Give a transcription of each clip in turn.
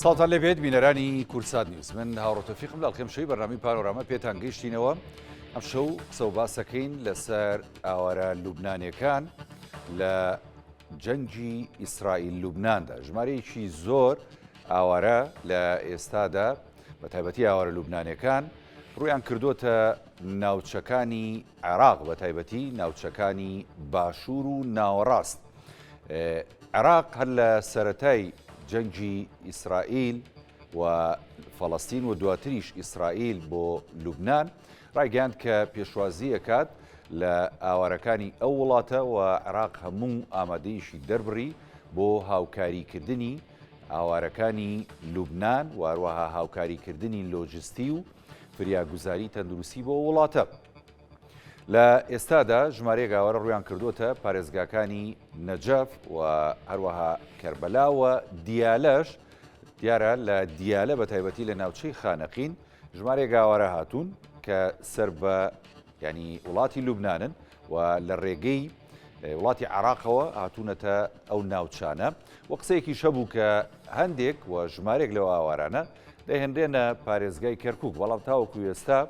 ساڵتان لێبێت بینەرانی کورسات نیوز من هاوڕۆتەفیقم لە ئەڵقەمشەی بەرنامی پانۆرامە پێتان گەیشتینەوە ئەم شەو قسە و باسەکەین لەسەر ئاوارە لوبنانیەکان لە جەنگی ئیسرائیل لوبناندا ژمارەیەکی زۆر ئاوارە لە ئێستادا بە تایبەتی ئاوارە لوبنانیەکان ڕویان کردوتە ناوچەکانی عێراق بە تایبەتی ناوچەکانی باشوور و ناوەڕاست. عێراق هەر لە سەرەتای جەنگی ئیسرائیل و فەڵەستین و دواتریش ئیسرائیل بۆ لوبنان ڕایگەیاند کە پێشوازی ئەکات لە ئاوارەکانی ئەو وڵاتە و عێراق هەموو ئامادەیشی دەربڕی بۆ هاوکاریکردنی ئاوارەکانی لوبنان و هەروەها هاوکاریکردنی لۆجستی و فریاگوزاری تەندروستی بۆ وڵاتە. لە ئێستادا ژمارەیەک ئاوارە ڕویان کردوتە پارێزگاکانی نەجەف و هەروەها کەربەلا و دیالەش دیارە لە دیالە بە تایبەتی لە ناوچەی خانەقین ژمارەیەک ئاوارە هاتوون کە سەر بە ینی وڵاتی لوبنانن و لە ڕێگەی وڵاتی عێراقەوە هاتوونەتە ئەو ناوچانە و قسەیەکی شەبوو کە هەندێک و ژمارێک لەو ئاوارانە دەهێنرێنە پارێزگای کەرکووک بەڵام تاوەکو ئێستا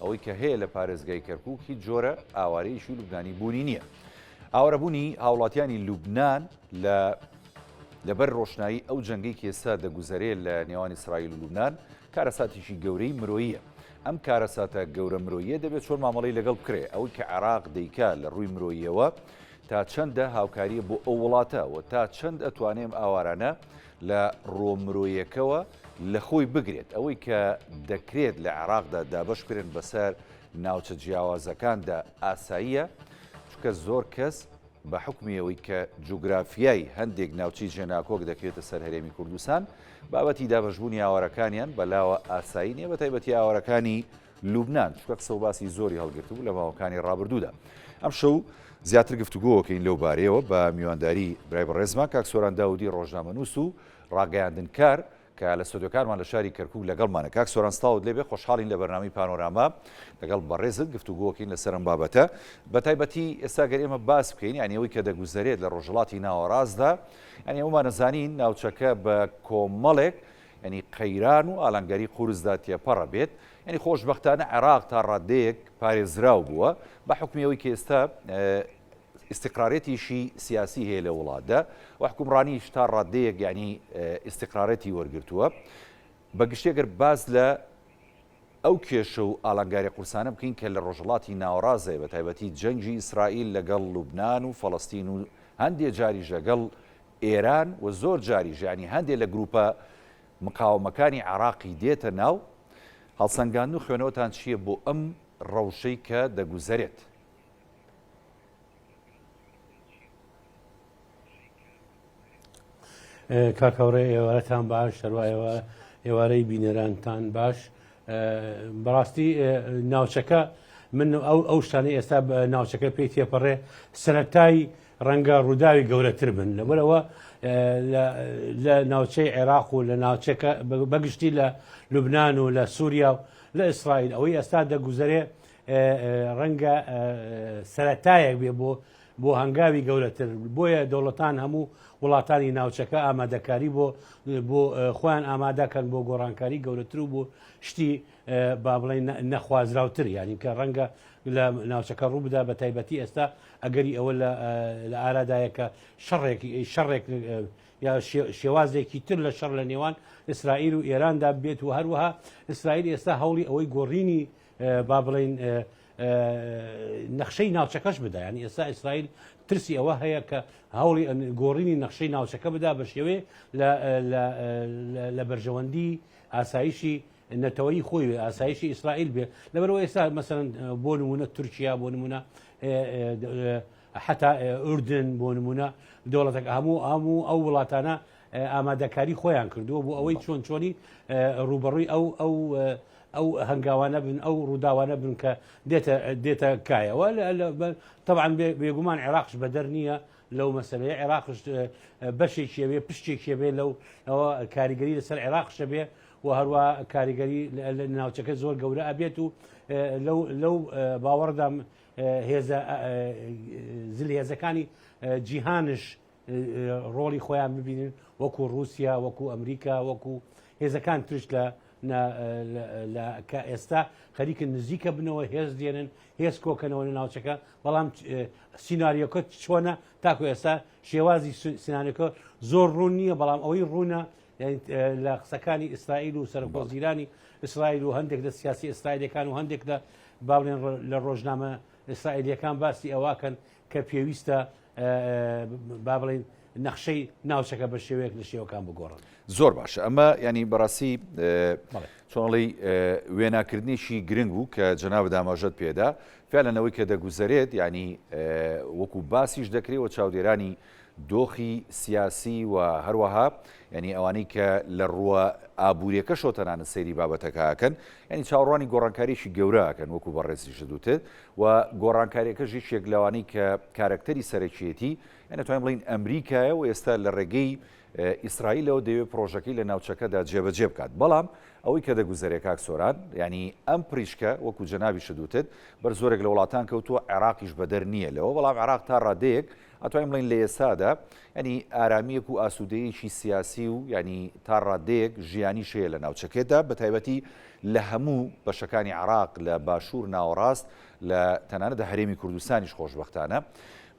ئەوەی کە هەیە لە پارێزگای کەرکووک هیچ جۆرە ئاوارەیەشی لوبنانی بوونی نییە. ئاوارەبوونی هاوڵاتیانی لوبنان لەبەر ڕۆشنایی ئەو جەنگەی کە ئێستا دەگوزارێت لە نێوان ئیسرائیل و لوبنان کارەساتێکی گەورەی مرۆییە. ئەم کارەساتە گەورە مرۆییە دەبێت چۆن مامەڵەی لەگەڵ بکرێ ئەوەی کە عێراق دەیکا لە ڕووی مرۆییەوە تا چەندە هاوکاریە بۆ ئەو وڵاتە و تا چەند ئەتوانێم ئاوارانە لە ڕۆمرۆیەکەوە لە خۆی بگرێت ئەوەی کە دەکرێت لە عێراقدا دابەش کرێن بەسەر ناوچە جیاوازەکاندا ئاساییە چونکە زۆر کەس بە حکمیەوەی کە جوگرافیای هەندێک ناوچی جێناکۆک دەکرێتە سەر هەرێمی کوردستان بابەتی دابەشبوونی ئاوارەکانیان بەلاوە ئاسایی نیە بە تایبەتی ئاوارەکانی لوبنان چونکە قسە و باسی زۆری هەڵگرتبوو لە ماوەکانی ڕابردوودا. ئەم شەو زیاتر گفتوگۆکەین لەو بارەیەوە بە میوانداری برای بەڕێزمان کاک سۆران داودی ڕۆژنامەنووس و ڕاگەیاندنکار کە لە ستۆدیۆکانمان لە شاری کەرکووک لەگەڵمانە. کاک سۆران ستاوت لێبێ خۆشحاڵین لە بەرنامەی پانۆراما لەگەڵ بەڕێزت گفتوگۆکەین لەسەر ئەم بابەتە بە تایبەتی ئێستا گەر ئێمە باس بکەین یعنی ئەوەی کە دەگوزارێت لە ڕۆژهەڵاتی ناوەڕاستدا یعنی ئەومان نەزانین ناوچەکە بە کۆمەڵێک ینی قەیران و ئالانگاری قورسدا تێپەڕە بێت ینی خۆشبەختانە عێراق تا ڕادەیەک پارێزراو بووە بە حکمیەوەی کە ئێستا استقرارێتیشی سیاسی هەیە لە وڵاتدا و حکومڕانیش تا ڕادەیەک یعنی استقرارەتی وەرگرتووە بەگشتێگەر باز لە ئەو کێشە و ئالانگاری قورسانە بکەین کە لە ڕۆژهەڵاتی ناوەڕاستە بە تایبەتی جەنگی ئیسرائیل لەگەڵ لوبنان و فەڵەستین و هەندێک جاریش لەگەڵ ئێران و زۆر جاریش ینی هەندێک لە گروپە مقاومەکانی عێراقی دێتە ناو هەڵسەنگاندن و خوێنەوەتان چییە بۆ ئەم ڕەوشەی کە دەگوزارێت؟ کاکەوڕێ ئێوارەتان باش هەروایەوە ئێوارەی بینەرانتان باش بەڕاستی ناوچەکە من ئەو شتانەی ئێستا ناوچەکە پێی تێپەڕێ سەرەتای ڕەنگە ڕووداوی گەورەتر بن لەبەرەوە لە ناوچەی عێراق و لە ناوچەکە بەگشتی لە لوبنان و لە سووریا و لە ئیسرائیل ئەوەی ئێستا دەگوزارێ ڕەنگە سەرەتایەک بێ بۆ هەنگاوی گەورەتر بۆیە دەوڵەتان هەموو وڵاتانی ناوچەکە ئامادەکاری بۆ خۆیان ئامادەکەن بۆ گۆڕانکاری گەورەتر و بۆ شتی با بڵێن نەخوازراوتر یعنی کە ڕەنگە لە ناوچەکە ڕوو بدا بە تایبەتی ئێستا ئەگەری ئەوە لە ئارادایەکە شەڕێک یا شێوازێکی تر لە شەڕ لە نێوان ئیسرائیل و ئێراندا بێت و هەروەها ئیسرائیل ئێستا هەوڵی ئەوەی گۆڕینی با بڵێن نەخشەی ناوچەکەش بدا ینی ئێستا ئیسرائیل ترسی ئەوە هەیە کە هەوڵی گۆڕینی نەخشەی ناوچەکە بدا بە شێوێ لە بەرژەوەندی ئاسایشی نەتەوەی خۆی ئاسایشی ئیسرائیل بێ لەبەرەوە ئێستا مەسەرەن بۆ نمونە تورکیا بۆ نمونە حتا ئوردن بۆ نمونە دەوڵەتێک هەموو ئەو وڵاتانە ئامادەکاری خۆیان کردووە بۆ ئەوەی چۆنی ڕوبەڕووی ئەو هەنگاوانە بن ئەو ڕووداوانە بن کە دێتە کایەوە طبعا بێگومان عێراقش بەدەر نییە لەو مەسەلەیە عێراقش بەشێکیە بێ پشتێکیە بێ ئەوە کاریگەری لەسەر عێراقشە بێ و هەروە کاریگەری ناوچەکە زۆر گەورە ئەبێت و لەو باوەڕدا زل هێزەکانی جیهانش ڕۆڵی خۆیان ببینن وەکو رووسیا وەکو ئەمریکا وەکو هێزەکان ترش لە ئێستا خەریکن نزیکە بنەوە هێز دێنن هێز کۆکەنەوە لە ناوچەکە بەڵام سینناریۆکە چۆنە تاکو ئێستا شێوازی سینانەکە زۆر ڕوون نییە بەڵام ئەوەی ڕوونە لە قسەکانی ئیسرائیل و سەرۆکوەزیرانی ئیسرائیل و هەندێک لە سیاسی ئیسرائیلەکان و هەندێک لە باڵێن لە ڕۆژنامە ئیسرائیلەکان باسی ئەواکەن کە پێویستە با بڵێن نەخشەی ناوچەکە بە شێوەیەک لە شێوەکان بگۆڕن. زۆر باشە ئەمە ینی بەڕاستی چۆنڵی وێناکردنیشی گرنگ بوو کە جەناب داماژەت پێدا فعلەنەوەی کە دەگوزارێت ینی وەکو باسیش دەکرێت و چاودێرانی دۆخی سیاسی و هەروەها ینی ئەوانەی کە لە ڕووە ئابوووریەکە شۆتەنانە سەیری بابەتەکەکەن ینی چاوەڕوانی گۆڕانکاریشی گەورەکەن وەکو بەڕێزیشە دووتێت و گۆڕانکاریەکەژی شێک لەوانەی کە کارکتەری سەرەکیەتی یعنی توانین بڵین ئەمریکایە و ئێستا لە ڕێگەی ئیسرائیلەوە دەوێت پرۆژەکەی لە ناوچەکەدا جێبەجێ بکات بەڵام ئەوەی کە دەگوزارێت کاک سۆران ینی ئەم پریشکە وەکو جەنابی شدوتت بەر زۆرێک لە وڵاتان کەوتووە عێراقیش بەدەر نییە لەوە بەڵام عێراق تا ڕادەیەک ئەتوانین بڵین لە ئێسادا ینی ئارامیەک و ئاسوودەیەکی سیاسی و ینی تا ڕادەیەک ژیانی شەیە لە ناوچەکێتدا بە تایبەتی لە هەموو بەشەکانی عێراق لە باشوور ناوەڕاست لە تەنانەت هەرێمی کوردستانیش خۆشبەختانە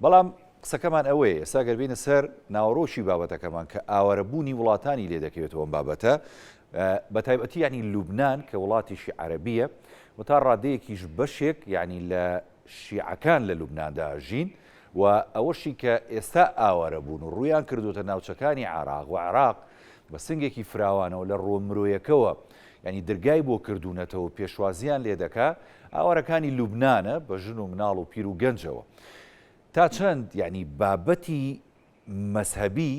بەڵام قسەکەمان ئەوەیە ئێستا گەربینە سەر ناوەڕۆشی بابەتەکەمان کە ئاوارەبوونی وڵاتانی لێ دەکەوێتەوە بابەتە بە تایبەتی ینی لوبنان کە وڵاتیشی عەرەبیە و تا ڕادەیەکیش بەشێک ینی لە شیعەکان لە لوبناندا ژین و ئەوەشی کە ئێستا ئاوارە بوون و ڕویان کردوتە ناوچەکانی عێراق و عێراق بە سنگێکی فراوانەوە لە ڕۆ مرۆیەکەوە ینی دەرگای بۆ کردوونەتەوە پێشوازیان لێ دەکا ئاوارەکانی لوبنانە بە ژن و مناڵ و پیر و گەنجەوە تا چەند ینی بابەتی مەسهەبی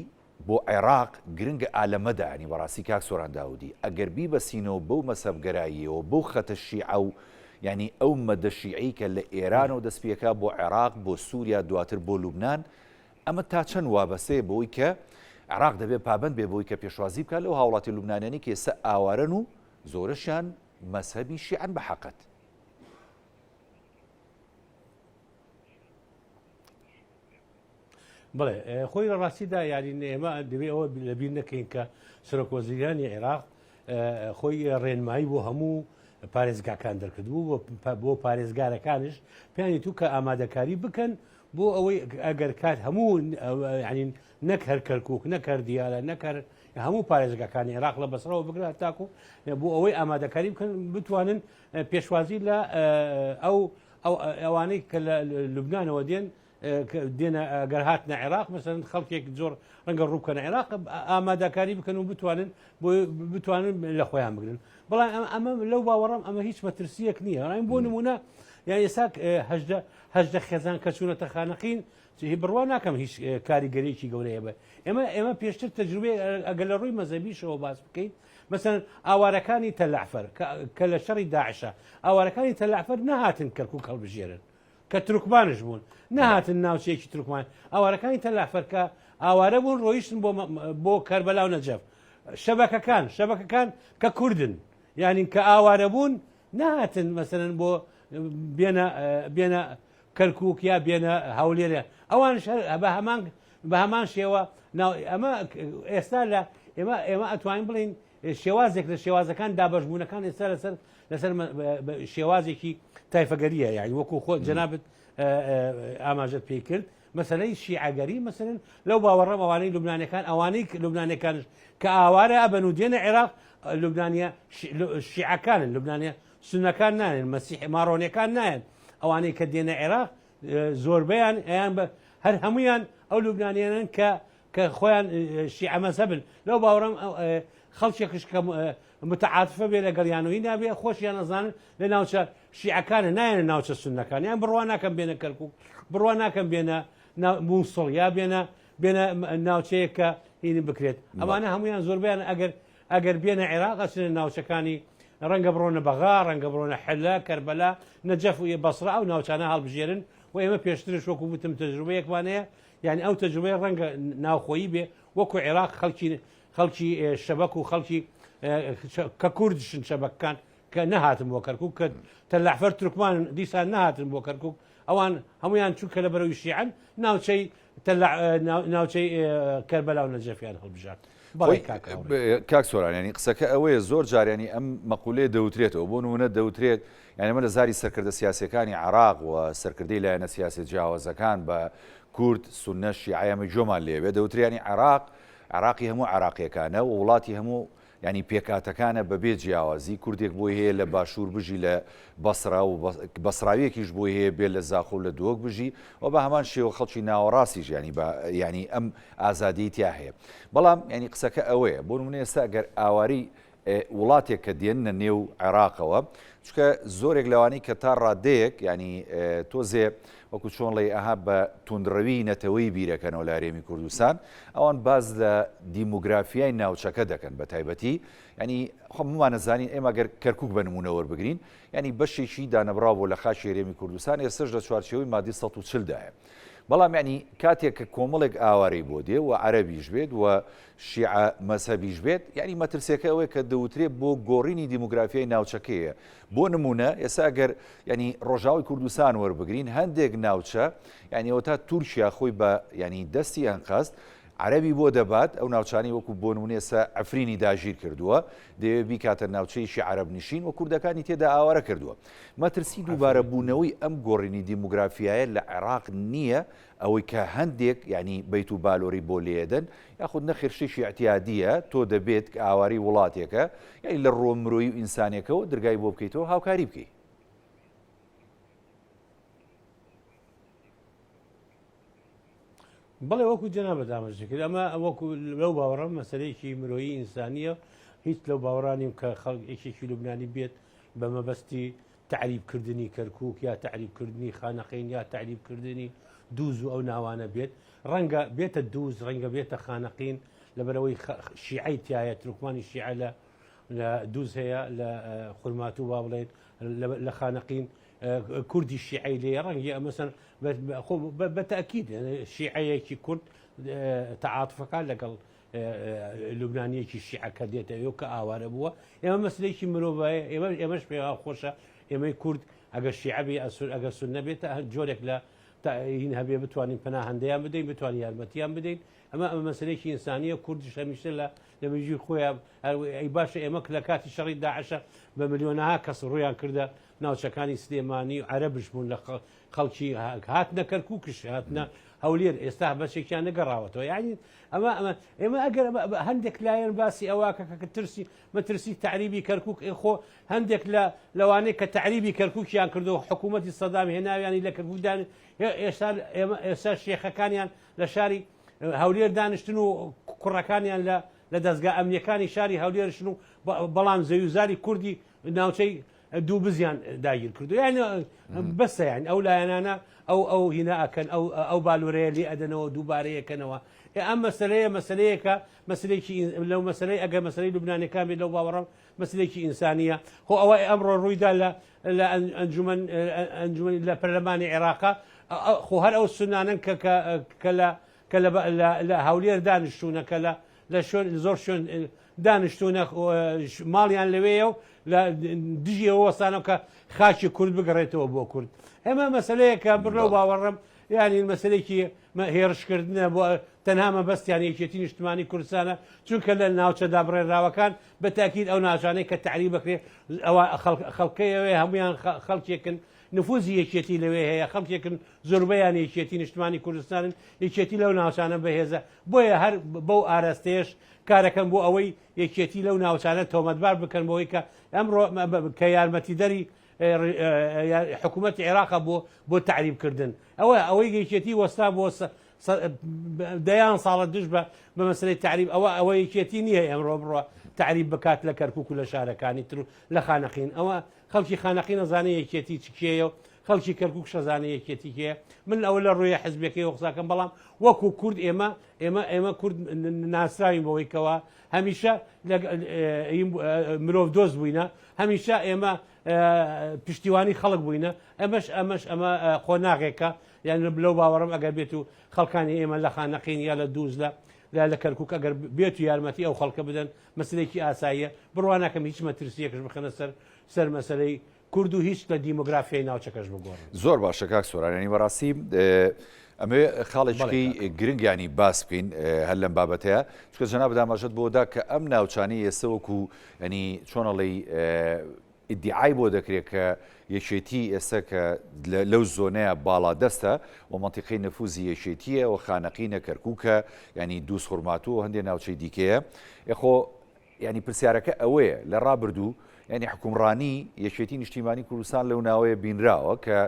بۆ عێراق گرنگە ئالەمەدا ینی بەڕاستی کاک سۆران داودی ئەگەر بیبەسینەوە بەو مەسەبگەراییەوە بەو خەتە شیعە و ینی ئەو مەدە شیعی کە لە ئێرانەوە دەستپێکا بۆ عێراق بۆ سووریا دواتر بۆ لوبنان ئەمە تا چەند وابەسەیە بۆی کە عێراق دەبێت پابند بێ بۆی کە پێشوازی بکات لەو هاوڵاتی لوبنانیانی کە ئێستا ئاوارن و زۆرەشیان مەسهەبی شیعەن بە حەقەت. بڵێ خۆی لە ڕاستیدا یاری ئێمە دەبێت ئەوە لەبیر نەکەین کە سەرۆکوەزیرانی عێراق خۆی ڕێنمایی بۆ هەموو پارێزگاکان دەرکردبوو بۆ پارێزگارەکانش پێیانی تو کە ئامادەکاری بکەن بۆ ئەوەی ئەگەر کات هەموو ینی نەک هەر کەرکووک نەکەر دیارە نەکەر هەموو پارێزگاکانی عێراق لە بەسەرەوە بگرات تاکو بۆ ئەوەی ئامادەکاری بکەن بتوانن پێشوازی لە ئەوانەی کە لە لوبنانەوە دێنە ئەگەر هاتنە عێراق مەسەن خەڵکێک زۆر ڕەنگە ڕووکەنە عێراق ئامادەکاری بکەن و بتوانن لە خۆیان بگرن بەڵام ئەمە لەو باوەڕام ئەمە هیچ مەترسیەک نییە ڕای بۆ نمونە یان ئێستا هەژدە خێزان کە چوونەتە خانەقین بڕوا ناکەم هیچ کاریگەریەکی گەورەیە بە ئێمە پێشتر تەجروبێ ئەگەر لە ڕووی مەزەبیشەوە باس بکەین مەسەن ئاوارەکانی تەلعفەر کە لە شەڕی داعشە ئاوارەکانی تەلعفەر نەهاتن کەرکووک هەڵبژێرن کە تورکمانش بوون نەهاتن ناوچەیەکی تورکمان ئاوارەکانی تەلعفەر کە ئاوارە بوون ڕۆیشتن بۆ کەربەلا و نەجەف شەبەکەکان کە کوردن یعنی کە ئاوارە بوون نەهاتن مەسەرەن بۆ بێنە کەرکووک یا بێنە هەولێرە ئەوانش بە هەمان شێوە ئەمە ئێستا لە ئێمە ئەتوانین بڵین شێوازێک لە شێوازەکان دابەشبوونەکان ئێستا لەسەر شێوازێکی تایفەگەریە یعنی وەکو خۆ جەنابەت ئاماژەت پێی کرد مەسەلەی شیعەگەری مەسەلەن لەو باوەڕەم ئەوانەی لوبنانەکان ئەوانەی لوبنانەکانش کە ئاوارە ئەبەن و دێنە عێراق لوبنانیا شیعەکانن لوبنانیا سونەکان نایەن مەسیح ماڕۆنیەکان نایەن ئەوانەی کە دێنە عێراق زۆربەیان ئەیان هەر هەمویان ئەو لوبنانیانن کە خۆیان شیعە مەزهەبن لەو باوەڕەم خەڵکێکش کە متعاتفە بێ لەگەڵیانەوەی نابێ خۆشیان ئەزانن لە ناوچە شیعەکانە نایەنە ناوچە سونەکان یان بڕوا ناکەم بێنە کەرکووک بڕوا ناکەم بێنە مووسڵ یا بێنە ناوچەیە کە هینی بکرێت ئەوانە هەمویان زۆربیان ئەگەر بێنە عێراق ئەچنە ناوچەکانی ڕەنگە بڕۆنە بەغا ڕەنگە بڕۆنە حەلا کەربەلا نەجەف و بەسڕا ئەو ناوچانە هەڵبژێرن و ئێمە پێشترش وەکو وتم تەجروبەیەکمانەیە یعنی ئەو تەجروبەیە ڕەنگە ناوخۆیی بێ وەکو عێراق خەڵکی شەبەک و خەڵکی کە کوردشن شەبەکان کە نەهاتن بۆ کەرکووک کە تەلعفەر تورکمان دیسان نەهاتن بۆ کەرکووک ئەوان هەمویان چووکە لە بەرەوی شیعەن ناوچەی کەربەلا و نەجەفیان هەڵبژار کاک سۆران ینی قسەکە ئەوەیە زۆر جارانی ئەم مەقولێ دەوترێتەوە بۆ نمونە دەوترێت یعنی ئەمە لە زاری سەرکردە سیاسەکانی عێراق و سەرکردەی لایەنە سیاسی جیاوازەکان بە کورد سونە شیعە ئەمە جۆمان لێوێ دەوتریانی عێراقی هەموو عێراقیەکانە و وڵاتی هەموو ینی پێکاتەکانە بەبێ جیاوازی کوردێک بۆی هەیە لە باشوور بژی لە بەسرا و بەسراویەکیش بۆی هەیە بێت لە زاخۆ لە دۆک بژی و بە هەمان شێوە خەڵکی ناوەڕاستیش ینی ئەم ئازادی تیا هەیە بەڵام ینی قسەکە ئەوەیە بۆ نمونە ئێستا ئەگەر ئاواری وڵاتێک کە دێنە نێو عێراقەوە چکە زۆرێک لەوانەی کە تا ڕادەیەک ینی تۆزێ وەکو چۆن لێ ئەها بە توندڕەوی نەتەوەی بیرەکەنەوە لە هەرێمی کوردستان ئەوان باز لە دیموگرافیای ناوچەکە دەکەن بە تایبەتی ینی هەمومانەزانین ئێمە گەر کەرکک بە نمونەوە بگرین ینی بەشێکی دانەبراوە لە خاشی هەرێمی کوردستان ئێستش لە چوارچێوەی مادی 140دایە بەڵام ینی کاتێک کە کۆمەڵێک ئاوارەی بۆ دێ و عەرەبیش بێت و شیعە مەزهەبیش بێت ینی مەترسیەکە ئەوەیە کە دەوترێت بۆ گۆڕینی دیموگرافیای ناوچەکەیە بۆ نمونە ئێستا ئەگەر ینی ڕۆژاوی کوردستان وەربگرین هەندێک ناوچە ینی ئەوە تا تورکیا خۆی بە ینی دەستی ئەنقەست عەرەبی بۆ دەبات ئەو ناوچانی وەکو بۆ نمونە ئێستا ئەفرینی داگیر کردووە دەوێت بیکاتە ناوچەیشی عەرەب نشین و کوردەکانی تێدا ئاوارە کردووە مەترسی دووبارە بوونەوەی ئەم گۆڕینی دیموگرافیایە لە عێراق نییە ئەوەی کە هەندێک ینی بەیت و بالۆری بۆ لێدەن یاخود نەخێرشێکی اعتیادیە تۆ دەبێت کە ئاواری وڵاتێکە یعنی لە ڕۆ مرۆیی و ئینسانیەکەەوە دەرگای بۆ بکەیتەوە هاوکاری بکەیت بەڵێ وەکو جەناب دامەژ کرد ئەمە وەکو لەو باوەڕەم مەسەلەیەکی مرۆیی ئینسانیە هیچ لەو باوەڕانیم کە خەڵکێکی لوبنانی بێت بە مەبەستی تعریبکردنی کەرکووک یا تعریبکردنی خانەقین یا تعریبکردنی دووز و ئەو ناوانە بێت ڕەنگە بێتە دووز ڕەنگە بێتە خانەقین لەبەرەوەی شیعەی تایە تروکمانی شیعە لە دووز هەیە لە خورماتوو با بڵێن لە خانەقین کوردی شیعەی لێ ڕەنگی مەسەن بەتەکید شیعەیەکی کورد تەعاتفەکان لەگەڵ لوبنانیەکی شیعەکە دێتەوە کە ئاوارە بووە ئێمە مەسلەیەکی مرۆڤایە ئێمەش پێ خۆشە ئێمەی کورد ئەگەر شیعەبی ئەگەر سون نەبێتە جۆرێک لە این هەبێ بتوانین پەناهەندەیان بدەین بتوانین یارمەتیان بدەین ئەمە مەسلەیەکی ئینسانیە کوردیش هەمیشە لە مێژووی خۆیان ئەی باشە ئێمە لە کاتی شەڕی داعشە بە ملیۆنەها کەس ڕوویان کردە ناوچەکانی سلێمانی و عەرەبش بوون لە خەڵکی هاتنە کەرکووکش هاتنە هەولێر ئێستا بەشێکیان نەگەڕاوەتەوە یعنی ئێمە ئەگەر هەندێک لایەن باسی ئەوواکە کە مەترسی تعریبی کەرکووک خۆ هەندێک لەوانەیە کە تعریبی کەرکووکیان کردو حکوومەتی سەدام هێناویانی لە کەرکووکدان ئێستا شێخەکانیان لە شاری هەولێر دانیشتن و کوڕەکانیان لە دەستگا ئەمنیەکانی شاری هەولێرشن و بەڵام زەویزاری کوردی ناوچەی دوو بزیان داگیر کردو یعنی بەسە یان ئەو لایەنانە ئەو هیناکەن ئەو بالورەیە لێ ئەدەنەوە دووبارەیەکەنەوە ئەم مەسلەیەکە مەسلێکی لەو مەسلەی ئەگە مەسلەی لوبنانەکان بێت لەو باوەڕەم مەسلێکی ئینسانیە خۆ ئەوە ئەمڕۆ ڕوویدا لە ئەنجومەن لە پەرلەمانی عێراقا خۆ هەر ئەو سونانن کە لە هەولێر دانیشتوونە کە لە زۆر شوێن دانیشتوونە ماڵیان لەوەیە و لە دژی ئەوەستانەوە کە خاچی کورد بگەڕێتەوە بۆ کورد ئێمە مەسلەیەکە بڕ لەو باوەڕەم یعنی مەسلێکی هێرشکردنە بۆ تەنها مەبەستیان یەکێتی نیشتمانی کوردستانە چونکە لە ناوچەدا بڕێراوەکان بە تاکید ئەو ناوچانەی کە تعریب بکرێت ئەوە خەڵکەیەوێ هەمویان خەڵکێکن نفوزی یەکێتی لەوێ هەیە خەڵکێکن زۆربەیان یەکێتی نیشتمانی کوردستانن یەکێتی لەو ناوچانە بەهێزە بۆیە هەر بەو ئاراستەیەش کارەکەن بۆ ئەوەی یەکێتی لەو ناوچانە تۆمەتبار بکەن بۆەوەی کە ئەمڕۆ کە یارمەتی دەری حکوومەتی عێراق بۆ تعریبکردن ئەوەی یەکێتی وەستا بۆ دەیان ساڵە دژ بە مەسلەی تعریب ئەوە یەکێتی نییە ئەمڕۆ بڕۆ تعریب بکات لە کەرکووک و لە شارەکانی تر لە خانەقین ئەوە خەڵکی خانەقی نەزانێ یەکێتی چکێیە و خەڵکی کەرکووک شەزانە یەکێتی هەیە من ئەوە لە ڕوویە حزبەکەی قساکەم بەڵام وەکو کورد ئێمە کورد ناسراوین بەوەی کەوە هەمیشە مرۆڤ دۆست بووینە هەمیشە ئێمە پشتیوانی خەڵک بووینە ئەمە خۆناغێکە یان لەو باوەڕم ئەگەر بێت و خەڵکانی ئێمە لە خانەقین یا لە دووز لە کەرکووک ئەگەر بێت و یارمەتی ئەو خەڵکە بدەن مەسلەیەکی ئاساییە بڕواناکەم هیچ مەترسیەکەش بخەنە سەر مەسلەی کورد و هیچ لە دیموگرافیای ناوچەکەش بگۆڕن. زۆر باشە کاک سۆران، ینی بەڕاستی ئەمێ خاڵێکی گرنگیانی باس بکەین هەر لەم بابەتەیە، چکە جەناب داماژەت بۆدا کە ئەم ناوچانەی ئێستا وەکو ینی چۆنەڵی ئیدعای بۆ دەکرێت کە یەکێتی ئێستا کە لەو زۆنەیە باڵا دەستە و منتیقی نەفوزی یەکێتیە و خانەقینە کەرکووکە ینی دووس خورماتوە و هەندێک ناوچەی دیکەیە یخۆ ینی پرسیارەکە ئەوەیە لە ڕابردوو ینی حکومڕانی یەکێتی نیشتیمانی کوردستان لەو ناوەیە بینراوە کە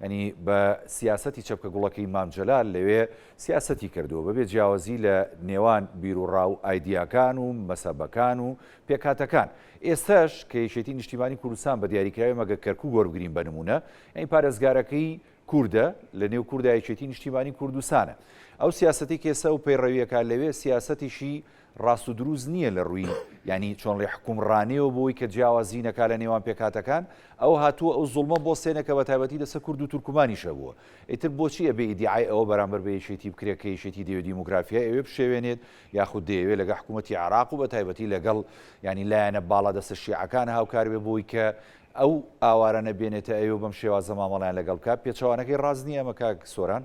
ینی بە سیاسەتی چەپکە گوڵەکەی مام جەلال لەوێ سیاسەتی کردووە بەبێ جیاوازی لە نێوان بیرروڕاو ئایدیاکان و مەسەبەکان و پێکاتەکان. ئێستاش کە یەکێتی نیشتیمانی کوردستان بە دیاریکراوی مەگە کەرکوو وەربگرین بە نمونە، ینی پارێزگارەکەی کووردە لە نێو کووردا یەکێتی نیشتیمانی کوردستانە. ئەو سیاسەتی کێسە و پەیڕەویەکان لەوێ سیاسەتیشی ڕاست و دروست نییە لە ڕووی ینی چۆن لێ حکومڕانیەوە بۆی کە جیاوازی نەکا لە نێوان پێکاتەکان ئەو هاتووە ئەو زوڵمە بۆ سێنەکە بە تایبەتی لەسەر کورد و تورکمانیشە بووە. ئیتر بۆچی ئەبێ ئیدعای ئەوە بەرامبەر بە یەکێتی بکرێت کە یەکێتی دەوێت دیموگرافیا ئەوێ بشێوێنێت یاخود دەیەوێت لەگەڵ حکوومەتی عێراق و بە تایبەتی لەگەڵ ینی لایەنە باڵا دەستە شیعەکان هاوکار بێ بۆی کە ئەو ئاوارە نەبێنێتە ئەوێ بەم شێوازە مامەڵیان لەگەڵ بکە. پێچەوانەکەی ڕاست نییە ئەمە کاک سۆران؟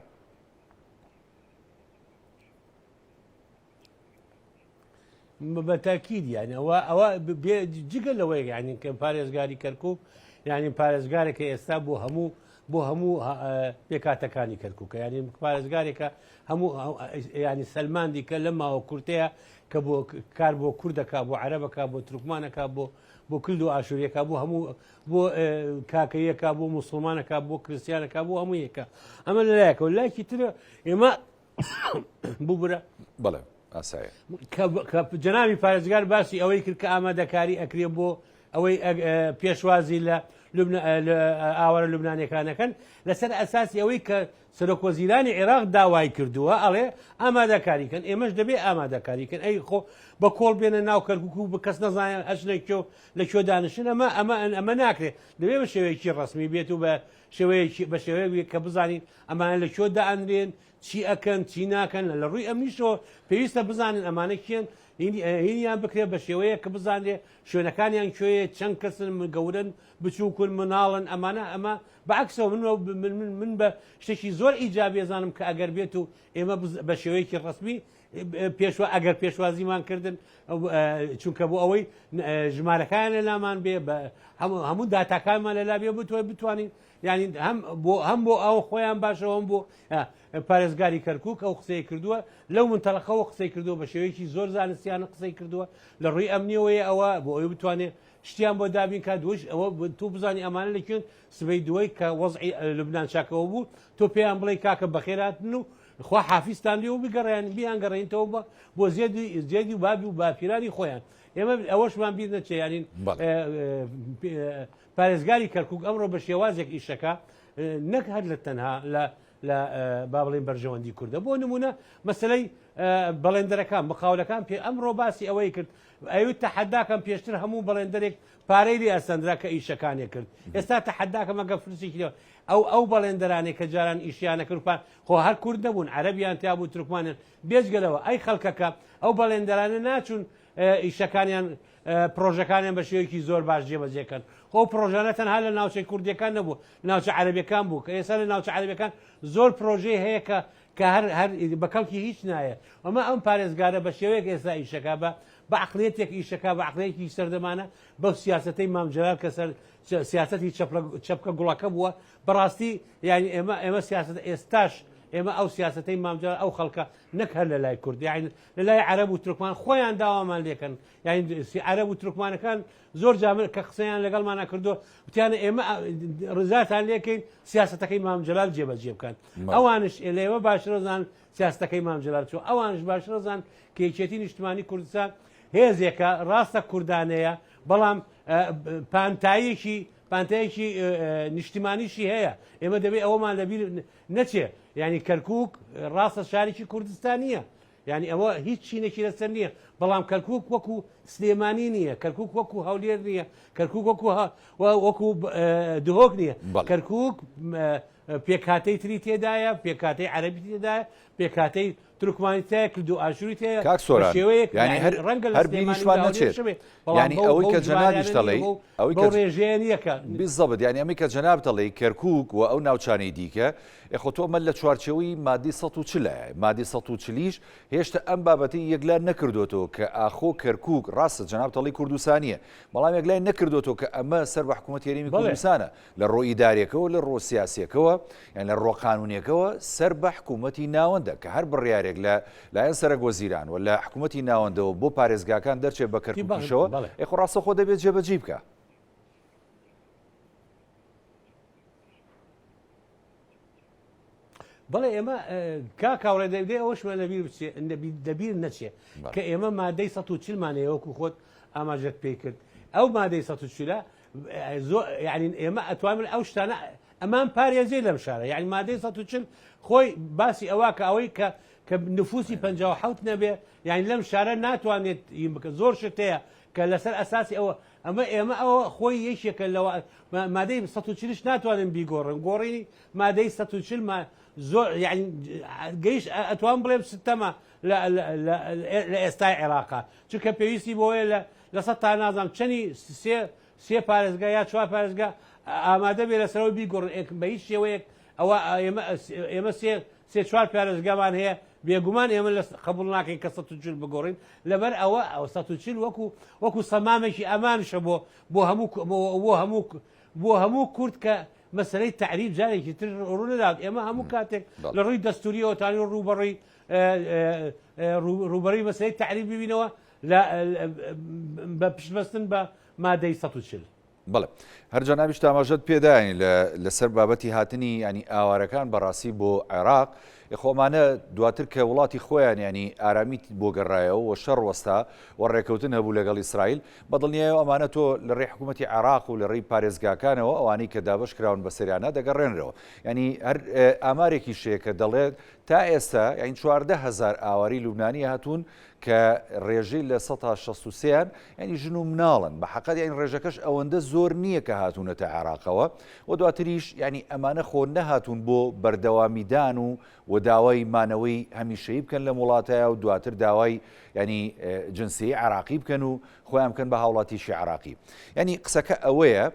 بەتاکید یانی ئەوە جگە لەوەی ینی کە پارێزگاری کەرکووک ینی پارێزگارێکە ئێستا بۆ هەموو پێکاتەکانی کەرکووکە ینی پارێزگارێکە هەموو ینی سەلماندی کە لە ماوە کورتەیە کە بۆ کار بۆ کوردەکە بۆ عەرەبەکە بۆ تورکمانەکە بۆ کلد و ئاشوریەکە بۆ هەموو بۆ کاکەیەکە بۆ موسڵمانەکە بۆ کریسیانەکە بۆ هەموویەکە ئەمە لەلایەکە و لایکی ترە ئێمە ببرە بەڵێ ئاسایە جەنابی پارێزگار باسی ئەوەی کرد کە ئامادەکاری ئەکرێ بۆ ئەوەی پێشوازی لە ئاوارە لوبنانیەکانەکەن لەسەر ئەساسی ئەوەی کە سەرۆکوەزیرانی عێراق داوای کردووە ئەڵێ ئامادەکاریکەن ئێمەش دەبێ ئامادەکاریکەن ئەی خۆ بە کۆڵ بێنە ناو کەرکووک و بە کەس نەزانێت ئەچ لەکوێ دانیشن ئەمە ناکرێت دەبێت بە شێوەیەکی ڕسمی بێت و بە شێوەیە کە بزانین ئەمانە لەکوێ دائەنرێن چی ئەکەن چی ناکەن لە ڕووی ئەمیشەوە پێویستە بزانین ئەمانە کێن هینیان بکرێت بە شێوەیە کە بزانێ شوێنەکانیان کوێیە چەند کەسن گەورن بچووکن مناڵن ئەمانە ئەمە بەعکسەوە من بە شتێکی زۆر ئیجابی ێزانم کە ئەگەر بێت و ئێمە بە شێوەیەکی ڕسمی ئەگەر پێشوازیمان کردن چونکە بۆ ئەوەی ژمارەکان لە لامان بێ هەموو داتاکانمان لەلا بێ بتوانین ینی هەم بۆ ئەو خۆیان باشەوە بۆ پارێزگاری کەرکووک ئەو قسەی کردووە لەو منتەڵەقەوە قسەی کردووە بە شێوەیەکی زۆر زانستیانە قسەی کردووە لە ڕووی ئەمنیەوەی ئەوە بۆ ئەوی بتوانێت شتیان بۆ دابین کا دوش ئەوە تو بزانی ئەمانە لەکوێن سبەی دوای کە وەزعی لوبنان چاکەوە بوو تۆ پێیان بڵێ کاکە بەخێراتن و خوا حافیزتان لێ و بگەڕیان بیان گەڕێنیتەوە بۆ زێدی و بابی و باپیرانی خۆیان ئێمە ئەوەشمان بیر نەچێ یانین پارێزگاری کەرکووک ئەمڕۆ بە شێوازێک ئیشەکە نەک هەر لە تەنها لە با بڵێن بەرژەوەندی کوردە بۆ نمونە مەسلەی بەڵێندەرەکان مقاولەکان پێ ئەمڕۆ باسی ئەوەی کرد ئەوی تەحەداکەم پێشتر هەموو بەڵێندەرێک پارەی لێ ئەسەندرا کە ئیشەکانی کرد ئێستا تەحەداکەم ئەگە فرسێکی ئەو بەڵێندەرانێک کە جاران ئیشیانە کردپان خۆ هەر کورد نەبوون عەرەبیان تیا بوو تورکمانیان بێجگەلەوە ئەی خەڵکەکە ئەو بەڵێندەرانە ناچوون ئیشەکانیان پرۆژەکانیان بە شێوەیەکی زۆر باش جێبەجێکەن خۆ پرۆژانە تەنها لە ناوچەی کوردیەکان نەبوو ناوچە عەرەبیەکان بوو کە ئێستا لە ناوچە عەرەبیەکان زۆر پرۆژەی هەیە کە هەر بە کەڵکی هیچ نایە ئەمە ئەم پارێزگارە بە شێوەیەک ئێستا ئیشەکە بە عقلێتێک ئیشەکە بە عقلەیەکی سەردەمانە بەو سیاسەتەی مام جەلال کە سیاسەتی چەپکە گوڵەکە بووە بەڕاستی یعنی ئێمە سیاست ئێستاش ئێمە ئەو سیاسەتەی مام جەلال ئەو خەڵکە نەک هەر لە لای کورد یعنی لە لای عەرەب و تورکمان خۆیان داوامان لێکەن یعنی عەرەب و تورکمانەکان زۆر جامر کە قسەیان لەگەڵمانە کردو وتیانە ئێمە ڕزاتان لێکەین سیاسەتەکەی مام جەلال جێبەجێ بکەن ئەوانش لێوە باشرەزان سیاسەتەکەی مام جەلال چوو ئەوانش باشرەزان کە یەکێتی نیشتیمانی کوردستان هێزێکە ڕاستە کوردانەیە بەڵام پانتاییەکی نیشتیمانیشی هەیە ئێمە دەبێت ئەوەمان لەبیر نەچێ ینی کەرکووک ڕاستە شارێکی کوردستانیە ینی ئەوە هیچ چینێکی لەسەر نییە بەڵام کەرکک وەکو سلێمانی نییە، کەرکک وەکو هەولێر نییە، کەرکک وەکو دهۆک نییە، کەرکک پێکاتەی تری تێدایە، پێکاتەی عەرەبی تێدایە، پێکاتەی تورکمانی تایە، کردو ئاشووری تەیە، شێوەیەک ڕەنگە هەر بینیشمان نەچێت. ینی ئەوەی کە جەنابیش دەڵێ ئەوەی ڕێژەیە نییەکە بالضبط، ینی ئەمەی کە جەناب دەڵێ کەرکک و ئەو ناوچانەی دیکە خۆ تۆ مە لە چوارچەوەی مادی 140 مادی 140 هێشتا ئەم بابەتی یەکلا نەکردوێتەوە کە ئاخۆ کەرکک ڕاستە جەناب دەڵێ کوردستانیە، بەڵام یەکلای نەکردوێتەوە کە ئەمە سەر بە حکوومەت یاریمی کوردستانە لە ڕۆ ئیدارێکەوە، لە ڕۆ سیاسیەکەوە، یان لە ڕۆ قانونیەکەوە سەر بە حکوومەتی ناوەندە کە هەر بڕیارێک لە لایەن سەرۆک وەزیران و لە حکوومەتی ناوەندەوە بۆ پارێزگاکان دەرچێت بە کەرکووکیشەوە خۆ ڕاستە خۆ دەبێت جێبەجێ بکە. بەڵێ ئێمە کاکاوڕێ دەبێت ئەوەشمان دەبیر نەچێ کە ئێمە مادەی 140 مانەیەوەکو خۆت ئاماژەت پێی کرد، ئەو مادەی 140 یعنی ئێمە ئەتوانین ئەو شتانە ئەمان پارێزێ لەم شارە، یعنی مادەی 140 خۆی باسی ئەوە کە ئەوەی کە نفوسی 57 نەبێ، یعنی لەم شارە ناتوانێت بکە زۆر شتەیە کە لەسەر ئەساسی ئەوە ئێمە ئەوە خۆی یەکێکە لەوە مادەی 140 ناتوانین بیگۆڕن، گۆڕینی مادەی 140 زۆر یعنی گەیشت ئەتوان بڵێم ستەمە لە ئێستای عێراقا، چونکە پێویستی بۆیە لە سەد تا نازانم چەندی سێ پارێزگا یا چوار پارێزگا ئامادە بێ لەسەرەوە بیگۆڕن بە هیچ شێوەیەک. ئەوە ئێمە سێ چوار پارێزگامان هەیە، بێگومان ئێمە لە قبول ناکەین کە 140 بگۆڕین، لەبەر ئەوە 140 وەکو سەمامێکی ئەمانشە بۆ هەموو کورد کە مەسلەی تعریب جارێکی تر ڕوو نەدات. ئێمە هەموو کاتێک لە ڕووی دەستوریەوە تانی ڕوبەڕی مەسلەی تعریب ببینەوە بە پشتبەستن بە مادەی 140. بەڵێ هەر جەنابیش تاماژەت پێداین لەسەر بابەتی هاتنی ینی ئاوارەکان بەڕاستی بۆ عێراق خۆمانە دواتر کە وڵاتی خۆیان ینی ئارامی بۆ گەڕایەوە و شەڕ وەستا و ڕێکەوتن هەبوو لەگەڵ ئیسرائیل بەدڵنیایەوە ئەمانە تۆ لە ڕێی حکوومەتی عێراق و لە ڕێی پارێزگاکانەوە ئەوانەی کە دابش کراون بە سەریانە دەگەڕێنرەوە. ینی هەر ئامارێکی شەیە کە دەڵێت تا ئێستا یعنی 14,000 ئاواری لوبنانی هاتوون کە ڕێژەی لە 163یان ینی ژن و مناڵن بە حەقەت یعنی ڕێژەکەش ئەوەندە زۆر نییە کە هاتوونەتە عێراقەوە و دواتریش ینی ئەمانە خۆ نەهاتوون بۆ بەردەوامیدان و داوای مانەوەی هەمیشەیی بکەن لە وڵاتایە و دواتر داوای ینی جنسی عراقی بکەن و خۆیان بکەن بە هاوڵاتیشی عراقی. ینی قسەکە ئەوەیە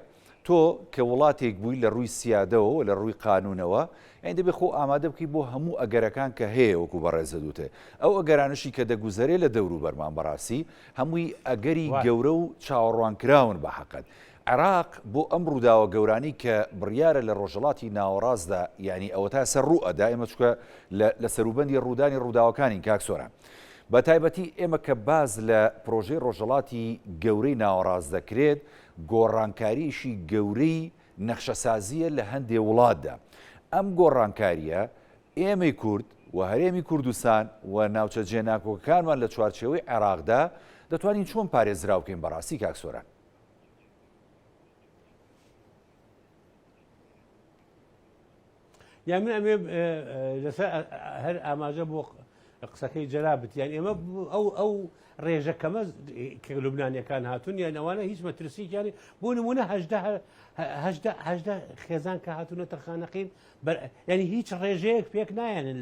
تۆ کە وڵاتێک بووی لە ڕووی سیادەوە و لە ڕووی قانونەوە یعنی دەبێت خۆ ئامادە بکەی بۆ هەموو ئەگەرەکان کە هەیە وەکو بەڕێزە دوتێ ئەو ئەگەرانشی کە دەگوزارێ لە دەور و بەرمان بەڕاستی هەمووی ئەگەری گەورە و چاوەڕوانکراون بە حەقەت. عێراق بۆ ئەم ڕووداوە گەورانی کە بڕیارە لە ڕۆژهەڵاتی ناوەڕاستدا ینی ئەوە تا سەر ڕوو ئەدا ئێمە چکە لە سەروبەندی ڕوودانی ڕووداوەکانی کاک سۆران بە تایبەتی ئێمە کە باز لە پرۆژەی ڕۆژهەڵاتی گەورەی ناوەڕاست دەکرێت گۆڕانکاریشی گەورەی نەخشەسازیە لە هەندێک وڵاتدا. ئەم گۆڕانکاریە ئێمەی کورد و هەرێمی کوردستان و ناوچە جێناکۆکەکانمان لە چوارچێوەی عێراقدا دەتوانین چۆن پارێزراو بکەین بەڕاستی کاک سۆران؟ یان من ئەمێ لەسەر هەر ئاماژە بۆ قسەکەی جەنابەت یان ئێمە ئەو ڕێژەکەمە کە لوبنانیەکان هاتوون یان ئەوانە هیچ مەترسییانی بۆ نمونە هەژدە خێزان کە هاتوونەتە خانەقین ینی هیچ ڕێژەیەک پێک نایەنن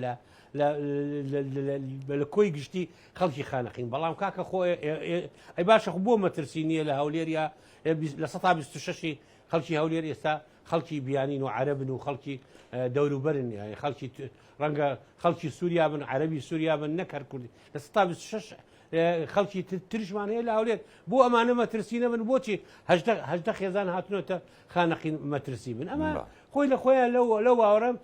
لە کۆی گشتی خەڵکی خانەقین، بەڵام کاکە خۆ ئەی باشە بۆ مەترسی نییە لە هەولێریا لە 126 خەڵکی هەولێر ئێستا خەڵکی بیانین و عەرەبن و خەڵکی دەوروبەرن خەڵکی ڕەنگە خەڵکی سووریا بن عەرەبی سووریا بن نەکەر کوردی لە 126 خەڵکی ترشمان هەیە لە هەولێر بۆ ئەمانە مەترسی نەبن بۆچی هەژدە خێزان هاتوونەتە خانەقین مەترسی بن ئەمە خۆی لە خۆیان لەو باوەڕەم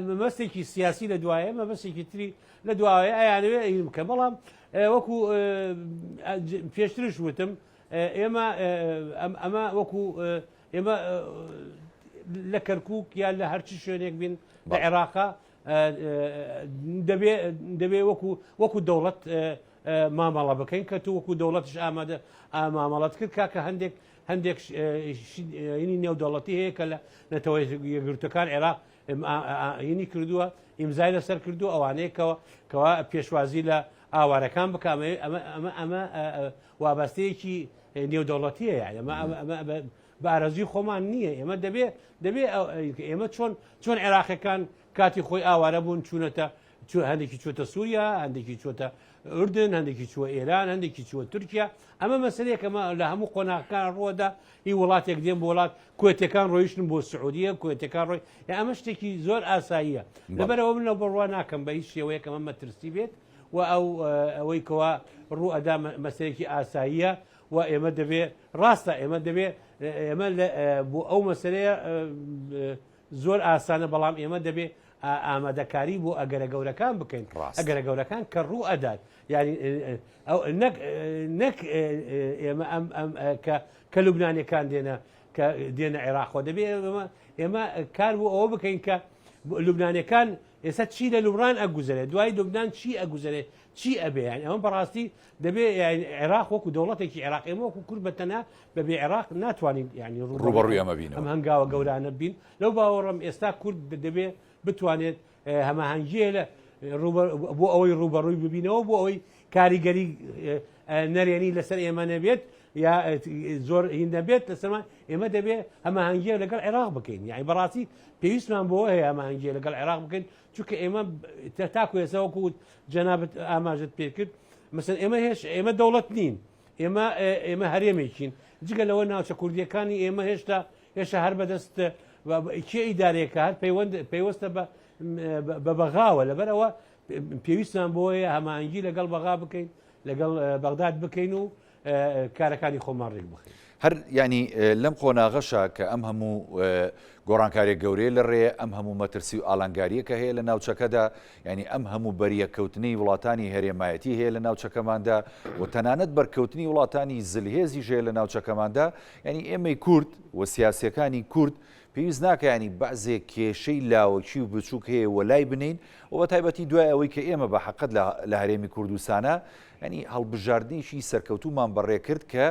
مەبەستێکی سیاسی لە دوایە مەبەستێکی تری لە دوایە ئەیانوێ بکە بەڵام وەکو پێشترش وتم ئەمە وەکو ئێمە لە کەرکووک یان لە هەرچی شوێنێک بین لە عێراقا دەبێ وەکو دەوڵەت مامەڵە بکەین کە تو وەکو دەوڵەتش ئامادە مامەڵەت کرد کاکە هەندێک ینی نێودەوڵەتی هەیە کە لە نەتەوەی یەکگرتوەکان عێراق ینی کردووە ئیمزای لەسەر کردو ئەوانەیە کەوا پێشوازی لە ئاوارەکان بک ئەمە وابەستەیەکی نێودەوڵەتیە یعنی ئەمە بارەزی خۆمان نییە ئێمە دەبێ ئێمە چۆن عێراقیەکان کاتی خۆی ئاوارە بوون چوونەتە هەندێکی چوتە سووریا هەندێکی چۆتە ئوردن هەندێکی چوە ئێران هەندێکی چوە تورکیا ئەمە مەسلەیەکەمە لە هەموو قۆناغەکان ڕۆدا هی وڵاتێک دێن بۆ وڵات کوێتەکان ڕۆیشتن بۆ سعودیە کوێتەکان ڕۆی ئەمە شتێکی زۆر ئاساییە لەبەرەوە من لە بڕوا ناکەم بە هیچ شێوەیەکە ئەمە مەترسی بێت و ئەوەی کەوا ڕوو ئەدا مەسلەیەکی ئاساییە و ئێمە دەبێ ڕاستە ئێمە دەبێ ئێمە بۆ ئەو مەسلەیە زۆر ئاسانە بەڵام ئێمە دەبێ ئامادەکاری بۆ ئەگەرە گەورەکان بکەین ئەگەرە گەورەکان کە ڕوو ئەدات ینی نەک ئێمە کە لوبنانیەکان دێنە عێراقەوە دەبێ ئێمە کار بۆ ئەوە بکەین کە لوبنانیەکان ئێستا چی لە لوبنان ئەگوزارێت دوای لوبنان چی ئەگوزارێت چی ئەبێ یان ئەمە بەڕاستی دەبێ عێراق وەکو دەوڵەتێکی عێراق ئێمە وەکو کورد بەتەنها بەبێ عێراق ناتوانین ینی ڕوبەڕووی ئەمە بین ئەم هەنگاوە گەورانە بین لەو باوەڕم ئێستا کورد دەبێ بتوانێت هەماهەنگیە لە بۆ ئەوەی ڕوبەڕووی ببینەوە بۆ ئەوەی کاریگەری نەرێنی لەسەر ئێمە نەبێت یا زۆر هین دەبێت لەسەرمان ئێمە دەبێت هەماهەنگیە لەگەڵ عێراق بکەین یعنی بەڕاستی پێویستمان بۆ هەیە هەماهەنگیە لەگەڵ عێراق بکەین چونکە ئێمە تاکو ئێساوەکو جەنابەت ئاماژت پێ کرد مەسەن ئێمە دەوڵەت نین ئێمە هەرێمێکین جگە لەوە ناوچە کوردیەکانی ئێمە هێشتا هەر بەدەست کێ ئیدارێکە هەر پەیوەستە بە بەغاوە لەبەرەوە پێویستمان بۆیە هەماهەنگی لەگەڵ بەغا بکەین لەگەڵ بەغداد بکەین و کارەکانی خۆمان ڕێک بخەین هەر ینی لەم قۆناغەشە کە ئەم هەموو گۆڕانکارێک گەورەیە لە ڕێ ئەم هەموو مەترسی و ئالانگاریە کە هەیە لە ناوچەکەدا ینی ئەم هەموو بەریەکەوتنی وڵاتانی هەرێمایەتی هەیە لە ناوچەکەماندا و تەنانەت بەرکەوتنی وڵاتانی زلهێزیش هەیە لە ناوچەکەماندا ینی ئێمەی کورد و سیاسیەکانی کورد پێویست ناکە ینی بەعزێک کێشەی لاوەکی و بچووک هەیە وەلای بنین و بە تایبەتی دوای ئەوەی کە ئێمە بە حەقەت لە هەرێمی کوردستانە ینی هەڵبژاردنیشی سەرکەوتومان بەڕێ کرد کە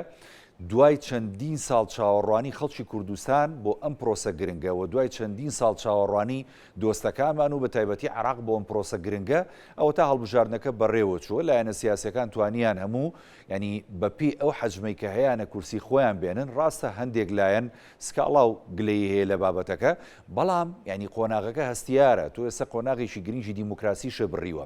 دوای چەندین ساڵ چاوەڕوانی خەڵکی کوردستان بۆ ئەم پرۆسە گرنگە و دوای چەندین ساڵ چاوەڕوانی دۆستەکانمان و بە تایبەتی عێراق بۆ ئەم پرۆسە گرنگە ئەوە تا هەڵبژاردنەکە بەڕێوە چووە لایەنە سیاسەکان توانیان هەموو ینی بەپی ئەو حەجمەی کە هەیەە کورسی خۆیان بێنن ڕاستە هەندێک لایەن سکاڵا و گلەی هەیە لە بابەتەکە بەڵام ینی قۆناغەکە هەستیارە تۆ ئێستا قۆناغێکی گرنگی دیموکراسی شەبڕیوە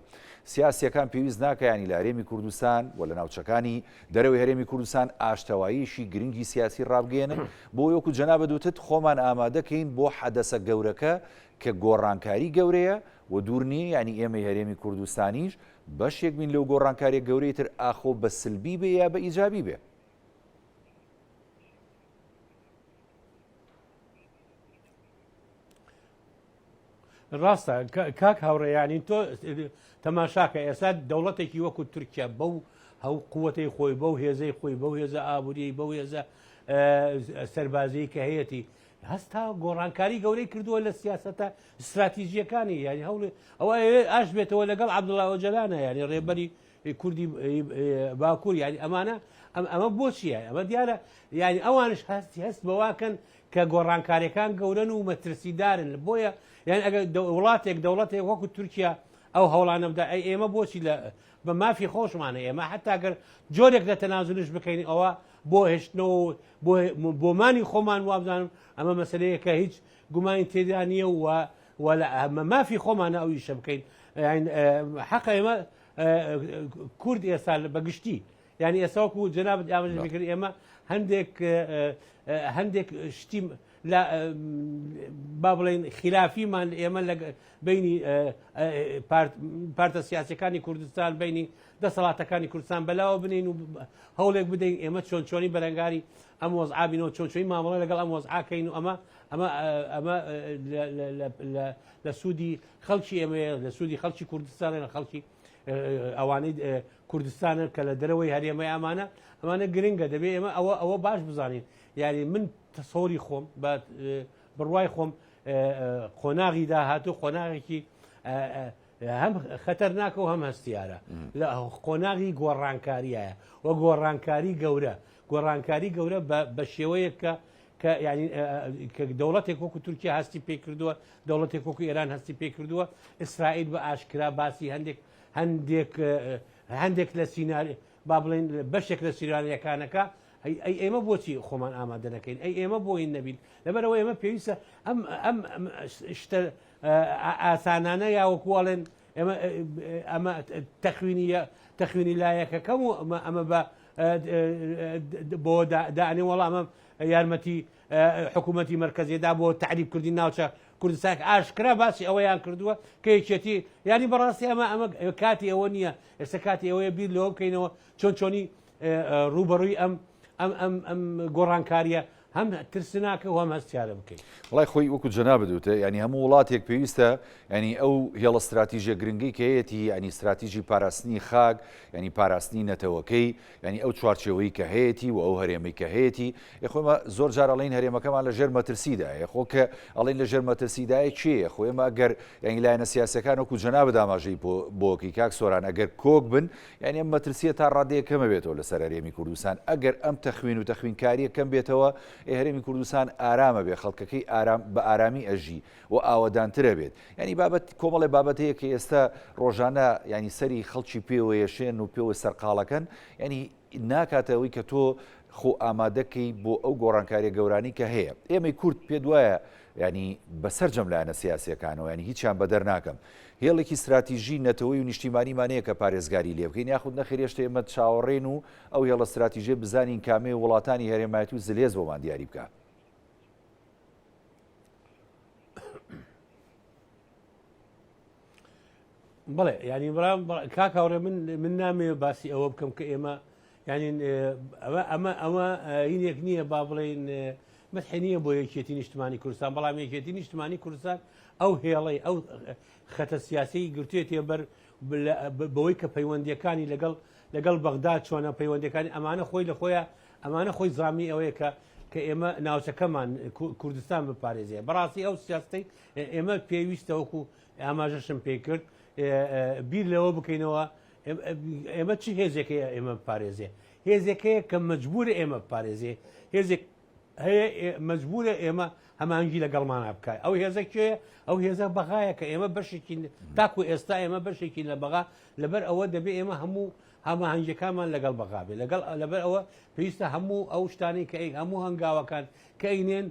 سیاسیەکان پێویست ناکە ینی لە هەرێمی کوردستان و لە ناوچەکانی دەرەوەی هەرێمی کوردستان ئاشتەواییشی گرنگی سیاسی ڕابگەێنن بۆ وەکو جەنابە دوتت خۆمان ئامادەکەین بۆ حەدەسە گەورەکە کە گۆڕانکاری گەورەیە و دوور نییە ینی ئێمەی هەرێمی کوردستانیش بەشێک بین لەو گۆڕانکاریە گەورەی تر ئاخۆ بە سلبی بێ یا بە ئیجابی بێ ڕاستە کاک هاوڕێیانی تۆ تەماشاکە ئێستا دەوڵەتێکی وەکو تورکیا بەو هەو قووەتەی خۆی بەو هێزەی خۆی بەو هێزە ئابووری بەو هێزە سەربازی کە هەیەی هەستا گۆڕانکاری گەورەی کردووە لە سیاسەتە استراتیژیەکانی ینی هەوڵ ئەوە ئاش بێتەوە لەگەڵ عەبدوڵڵا ئۆجەلانە ینی ڕێبەری کوردی باکوور ینی ئەمە بۆچیە ئەمە دیارە ینی ئەوانش هەست بەواکەن کە گۆڕانکاریەکان گەورەن و مەترسیدارن بۆیە یان ئەگەر دەوڵەتێک وەکو تورکیا ئەو هەوڵانە بدا ئێمە بۆچی بە مافی خۆشمانە ئێمە حتاگەر جۆرێک لە تەنازلش بکەین ئەوە بۆ هێشتنەوە بۆمانی خۆمان وابزانم ئەمە مەسلەیە کە هیچ گومانی تێدا نییە و ئەمە مافی خۆمانە ئەو ئیشە بکەین حەقە ئێمە کورد ئێستا بەگشتی ینی ئێساوەکو جەنابەت ئاماژە کرد ئێمە هەندێک شتی با بڵێن خلافیمان ئێمە لە بینی پارتە سیاسەکانی کوردستان بینی دەسەڵاتەکانی کوردستان بەلاوە بنین و هەوڵێک بدەین ئێمە چۆنچۆنی بەرەنگاری ئەم وەزعابینەوە چۆنچۆنی مامەڵە لەگەڵ ئەم وەزعاکەین و ئەمە لە سوودی خەڵکی ئێمەیە لە سوودی خەڵکی کوردستانە لە خەڵکی ئەوانەی کوردستانە کە لە دەرەوەی هەرێمەی ئەمانە گرنگە دەبێت ئێمە ئەوە باش بزانین یاری من تەسەوری خۆم بڕوای خۆم قۆناغی داهاتوو قۆناغێکی هەم خەتەرناکە و هەم هەستیارە لە قۆناغی گۆڕانکاریایە و گۆڕانکاری گەورە بە شێوەیە کە ینی کە دەوڵەتێک وەکو تورکیا هەستی پێ کردووە دەوڵەتێک وەکو ئێران هەستی پێ کردووە ئیسرائیل بە ئاشکرا باسی هەندێک هەندێک لە سیناری با بڵێن بەشێک لە سیرانیەکانەکە ئەی ئێمە بۆچی خۆمان ئامادە نەکەین ئەی ئێمە بۆی نەبین لەبەرەوە ئێمە پێویستە ئەم شتە ئاسانانە یاوەکوواڵێن ئەمە تەخوینی لایەکەکەم و ئەمە بە بۆ داعنی وەڵام ئەمە یارمەتی حکوومەتی مرکزیدا بۆ تعریب کردی ناوچە کوردستان ئاشکرا باسی ئەوەیان کردووە کە یەکێتی ینی بەڕاستی ئەمە کاتی ئەوە نییە ئێستا کاتی ئەوەیە بیر لەوە بکەینەوە چۆنی ڕوبەڕووی ئەم گۆڕانکاریە هەم ترسناکە و هەم هەستیارە بکەین وڵای خۆی وەکو جەنا بدوتە ینی هەموو وڵاتێک پێویستە ینی ئەو هێڵە استراتیژیە گرنگی کە هەیەی ینی استراتیژی پاراستنی خاک ینی پاراستنی نەتەوەکەی ینی ئەو چوارچێوەی کە هەیەی و ئەو هەرێمەی کە هەیەی خۆمە زۆر جار ئەڵین هەرێمەکەمان لە ژێر مەترسیدایە خۆ کە ئەڵین لە ژێر مەترسیدایە چیە خۆ ئێمە ئەگەر ینی لایەنە سیاسەکان وەکو جەنا بداماژەی بۆکەی کاک سۆران ئەگەر کۆک بن ینی ئەم مەترسیە تا ڕادەیە کەمە بێتەوە لەسەر هەرێمی کوردستان ئەگەر ئەم تەخوین و تەخوینکاریە کەم بێتەوە هەرێمی کوردستان ئارامە بێ خەڵکەکەی بە ئارامی ئەژی و ئاوەدانترە بێت ینی بابەت کۆمەڵێ بابەت هەیە کە ئێستا ڕۆژانە ینی سەری خەڵکی پێوە یەشێن و پێوە سەرقاڵەکەن ینی ناکاتەوەی کە تۆ خۆ ئامادەکەی بۆ ئەو گۆڕانکاریە گەورانی کە هەیە ئێمەی کورد پێ دوایە ینی بەسەرجەم لایەنە سیاسیەکانەوە ینی هیچیان بەدەر ناکەم هێڵێکی استراتیژی نەتەوەی و نیشتیمانیمانەیە کە پارێزگاری لێ بکەین یاخود نەخێرێشتە ئێمە چاوەڕێن و ئەو هێڵە استراتیژیە بزانین کامێ وڵاتانی هەرێمایەتی و زلێز بۆمان دیاری بکە بڵێ ینی بڕام کاکاوڕێ من نامێ باسی ئەوە بکەم کە ئێمە ینی ئەمە هینێک نییە با بڵێن مەحێنیە بۆ یەکێتی نیشتمانی کوردستان بەڵام یەکێتی نیشتمانی کوردستان ئەو هێڵەی ئەو خەتە سیاسی گرتوێتێ بەر بەوەی کە پەیوەندیەکانی لەگەڵ بەغدا چۆنە پەیوەندەکانی ئەمانە خۆی لە خۆیان ئەمانە خۆی زامی ئەوەیە کە ئێمە ناوچەکەمان کوردستان بپارێزیە بەڕاستی ئەو سیاستی ئێمە پێویستە وەکو ئاماژەشم پێ کرد بیر لەوە بکەینەوە ئێمە چی هێزێکەیە ئێمە بپارێزێ هێزێکەیە کە مەجبورە ئێمە بپارێزێ هێزێک هەیە مەجبورە ئێمە هەمانگی لەگەڵمانە بکای ئەو هێزەکێە ئەو هێزە بەغایە کە ئێمە بەشێکی تاکو ئێستا ئێمە بەشێکی لە بەغا لەبەر ئەوە دەبێت ئێمە هەموو هەماهنگەکانمان لەگەڵ بەغابێ لەبەر ئەوە پێویستە هەموو ئەو شتانی کە هەموو هەنگاوەکان کە ئینێن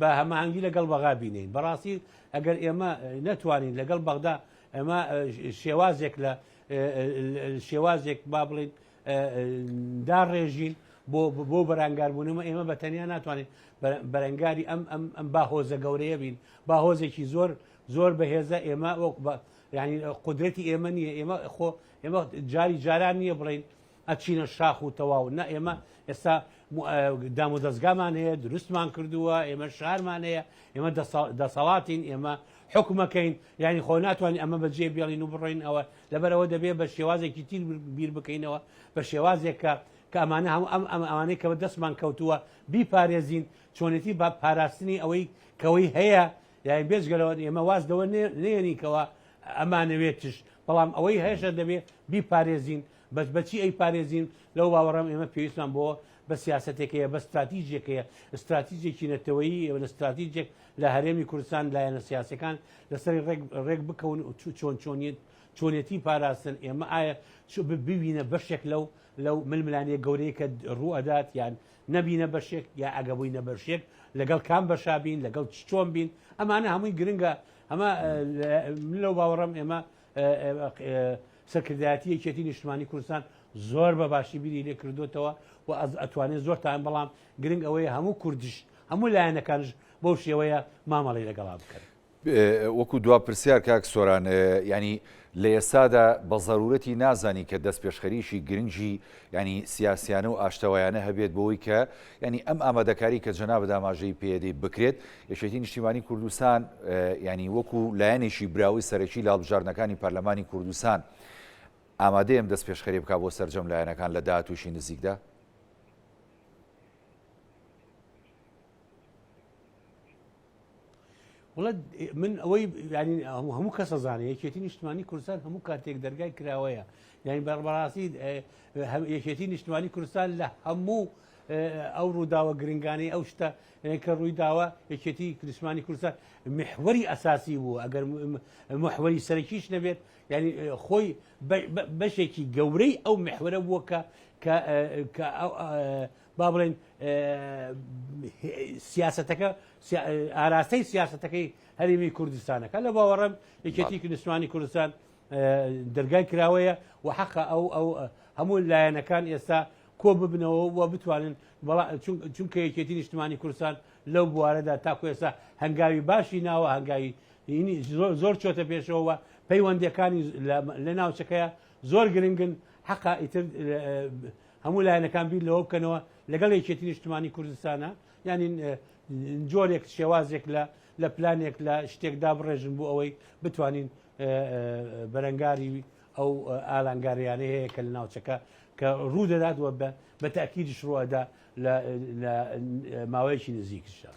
بە هەماهنگی لەگەڵ بەغا بینین بەڕاستی ئەگەر ئێمە نەتوانین لەگەڵ بەغدا ئەمە شێوازێک لە شێوازێک با بڵین داڕێژین بۆ بەرانگاربوونمە ئێمە بە تەنیا ناتوانین بەرەنگاری ئەم باهۆزە گەورەیە بین باهۆزێکی زۆر بەهێزە ئێمە ینی قدرەتی ئێمە نییە ئێمە جاری جاران نییە بڵین ئەچینە شاخ و تەواو نە ئێمە ئێستا دام و دەستگامان هەیە دروستمان کردووە ئێمە شارمان هەیە ئێمە دەسەڵاتین ئێمە حکومەکەین ینی خۆ ناتوانین ئەمە بەجێ بێڵین و بڕۆین ئەوە لەبەرەوە دەبێت بە شێوازێکی تیر بیر بکەینەوە بە شێوازێک کە ئەمانە ئەوانەی کە بە دەستمان کەوتووە بیپارێزین چۆنێتی بە پاراستنی ئەوەی کەوەی هەیە یان بێزگەلەوە ئێمە وازدەوە نێنیکەوە ئەمانەوێتش بەڵام ئەوەی هەیەشە دەبێت بیپارێزین بەچی ئەی پارێزین لەو باوەڕەم ئێمە پێویستمان بۆ بە سیاستێکەیە بە استراتیژێکەیە استراتیژێکی نەتەوەیی لە استراتیژێک لە هەرێمی کوردستان لایەنە سیاسەکان لەسەر ڕێک بکەون چۆنێتی پاراستن ئێمە ئایا ببینە بەشێک لەو ململانەیە گەورەیە کە ڕوئەدات یان نەبینە بەشێک یا ئەگەبووینە بەشێک لەگەڵ کام بەشابین لەگەڵ چۆن بین ئەمانە هەمووی گرنگە ئەمە لەو باوەڕەم ئێمە سەرکردایەتی یەکێتی نیشتمانی کوردستان زۆر بە باشی بیری لێ کردوتەوە و ئەتوانێت زۆرتان بەڵام گرنگ ئەوەیە هەموو کوردش هەموو لایەنەکانش بەو شێوەیە مامەڵی لەگەڵا بکەن وەکو دوا پرسیار کاک سۆران ینی لە ئێستادا بە ضرورەتی نازانی کە دەست پێشخەریشی گرنگی ینی سیاسیانە و ئاشتەوایانە هەبێت بۆەوەی کە ینی ئەم ئامادەکاری کە جەناب داماژەی پێدەی بکرێت یەکێتی نیشتیمانی کوردستان ینی وەکو لایەنێکی براوی سەرەکی لە هەڵبژاردنەکانی پەرلەمانی کوردستان ئامادەیەم دەست پێشخەری بکە بۆ سەرجەم لایەنەکان لە داهاتووشی نزیکدا وڵات من ئەوەی ینی هەموو کەسە زانێ یەکێتی نیشتمانی کوردستان هەموو کاتێک دەرگای کراوەیە یعنی بەڕاستی یەکێتی نیشتمانی کوردستان لە هەموو ئەو ڕووداوە گرنگانی ئەو شتە کە ڕووی داوە یەکێتی کوردستانی کوردستان محوەری ئەساسی بوو ئەگەر محوەری سەرەکیش نەبێت ینی خۆی بەشێکی گەورەی ئەو محورە بووە کە با بڵێن سیاسەتەکە ئاراستەی سیاسەتەکەی هەرێمی کوردستانەکە لە باوەڕم یەکێتی کوردستانی کوردستان دەرگای کراوەیە و حەقە ئەو هەموو لایەنەکان ئێستا کۆ ببنەوە و بتوانن چونکە یەکێتی نیشتمانی کوردستان لەو بوارەدا تاکو ئێستا هەنگاوی باشی ناوە هەنگاوی زۆر چۆتە پێشەوە پەیوەندەکانی لە ناوچەکەیە زۆر گرنگن حەقا ئیتر هەموو لایەنەکان بیر لەوە بکەنەوە لەگەڵ یەکێتی نیشتمانی کوردستانە ینی جۆرێک شێوازێک لە پلانێک لە شتێکدا بڕێژن بۆ ئەوەی بتوانین بەرەنگاری ئەو ئالانگاریانە هەیە کە لە ناوچەکە کە ڕوو دەداتوە بە تاکیدش ڕوەدا لە ماوەیەکی نزیکشدا.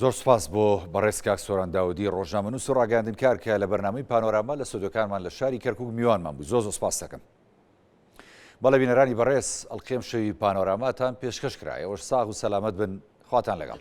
زۆر سپاس بۆ بەڕێز کاک سۆران داودی ڕۆژنامەنووس و ڕاگەاندنکار کە لە بەرنامەی پانۆراما لە سودۆکانمان لە شاری کەرکووک میوانمان بوو. زۆر سپاس دەکەم. بەڵێ بینەرانی بەڕێز ئەڵقێم شەوی پانۆراماتان پێشکەش کرایەوەش ساغ و سەلامەت بن خواتان لەگەڵ.